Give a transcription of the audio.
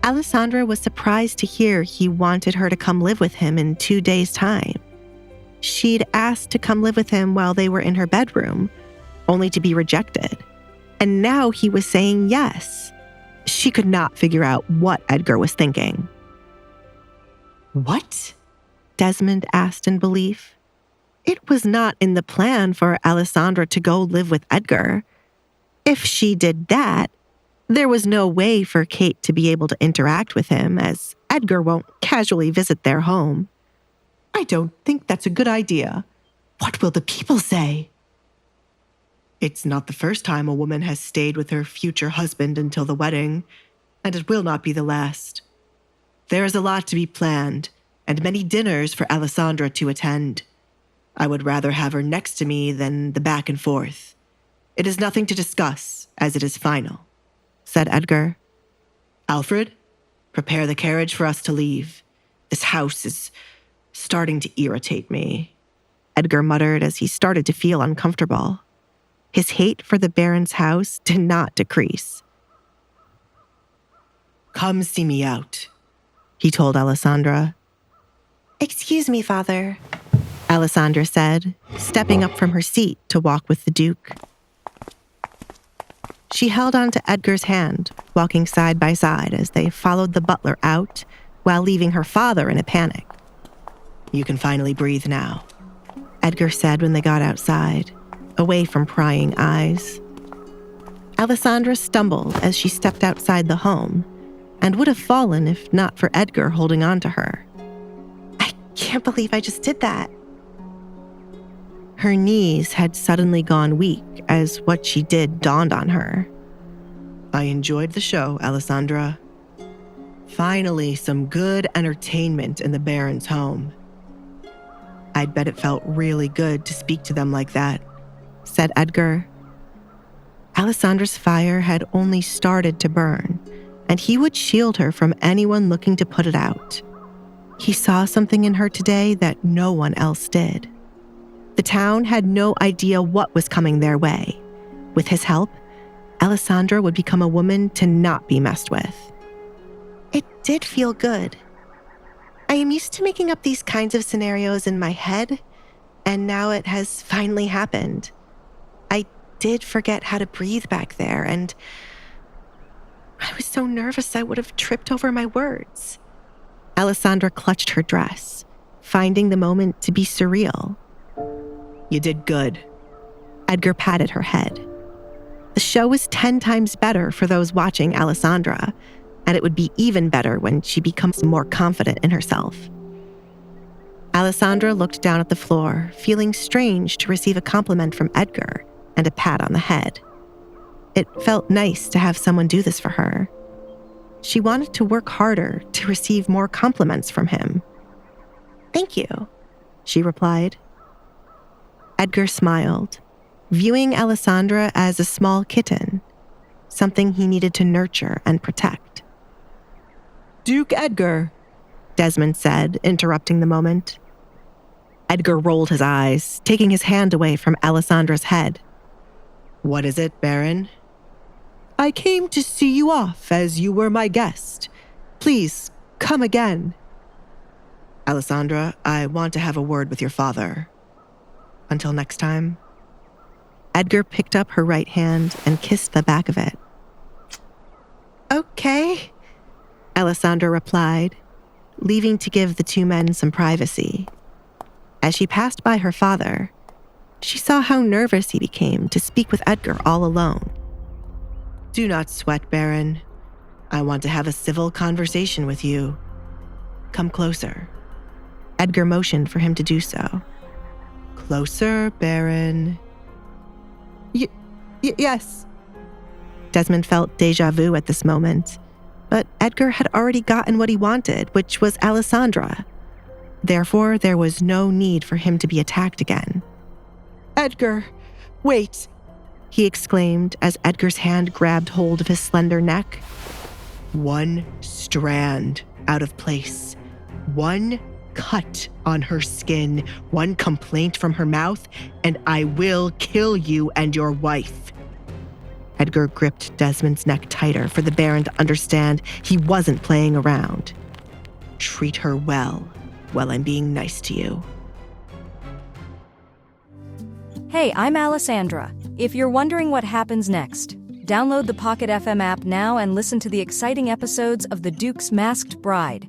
Alessandra was surprised to hear he wanted her to come live with him in 2 days' time. She'd asked to come live with him while they were in her bedroom, only to be rejected. And now he was saying yes. She could not figure out what Edgar was thinking. What? Desmond asked in belief. It was not in the plan for Alessandra to go live with Edgar. If she did that, there was no way for Kate to be able to interact with him, as Edgar won't casually visit their home. I don't think that's a good idea. What will the people say? It's not the first time a woman has stayed with her future husband until the wedding, and it will not be the last. There is a lot to be planned, and many dinners for Alessandra to attend. I would rather have her next to me than the back and forth. It is nothing to discuss, as it is final, said Edgar. Alfred, prepare the carriage for us to leave. This house is starting to irritate me, Edgar muttered as he started to feel uncomfortable. His hate for the Baron's house did not decrease. Come see me out, he told Alessandra. Excuse me, Father, Alessandra said, stepping up from her seat to walk with the Duke. She held on to Edgar's hand, walking side by side as they followed the butler out while leaving her father in a panic. You can finally breathe now, Edgar said when they got outside, away from prying eyes. Alessandra stumbled as she stepped outside the home and would have fallen if not for Edgar holding on to her. I can't believe I just did that. Her knees had suddenly gone weak as what she did dawned on her. I enjoyed the show, Alessandra. Finally, some good entertainment in the Baron's home. I'd bet it felt really good to speak to them like that, said Edgar. Alessandra's fire had only started to burn, and he would shield her from anyone looking to put it out. He saw something in her today that no one else did. The town had no idea what was coming their way. With his help, Alessandra would become a woman to not be messed with. It did feel good. I am used to making up these kinds of scenarios in my head, and now it has finally happened. I did forget how to breathe back there, and I was so nervous I would have tripped over my words. Alessandra clutched her dress, finding the moment to be surreal. You did good. Edgar patted her head. The show was 10 times better for those watching Alessandra, and it would be even better when she becomes more confident in herself. Alessandra looked down at the floor, feeling strange to receive a compliment from Edgar and a pat on the head. It felt nice to have someone do this for her. She wanted to work harder to receive more compliments from him. Thank you, she replied. Edgar smiled, viewing Alessandra as a small kitten, something he needed to nurture and protect. Duke Edgar, Desmond said, interrupting the moment. Edgar rolled his eyes, taking his hand away from Alessandra's head. What is it, Baron? I came to see you off as you were my guest. Please, come again. Alessandra, I want to have a word with your father. Until next time. Edgar picked up her right hand and kissed the back of it. Okay, Alessandra replied, leaving to give the two men some privacy. As she passed by her father, she saw how nervous he became to speak with Edgar all alone. Do not sweat, Baron. I want to have a civil conversation with you. Come closer. Edgar motioned for him to do so. Closer, Baron. Yes. Desmond felt déjà vu at this moment, but Edgar had already gotten what he wanted, which was Alessandra. Therefore, there was no need for him to be attacked again. Edgar, wait, he exclaimed as Edgar's hand grabbed hold of his slender neck. One strand out of place. One cut on her skin. One complaint from her mouth, and I will kill you and your wife. Edgar gripped Desmond's neck tighter for the Baron to understand he wasn't playing around. Treat her well while I'm being nice to you. Hey, I'm Alessandra. If you're wondering what happens next, download the Pocket FM app now and listen to the exciting episodes of The Duke's Masked Bride.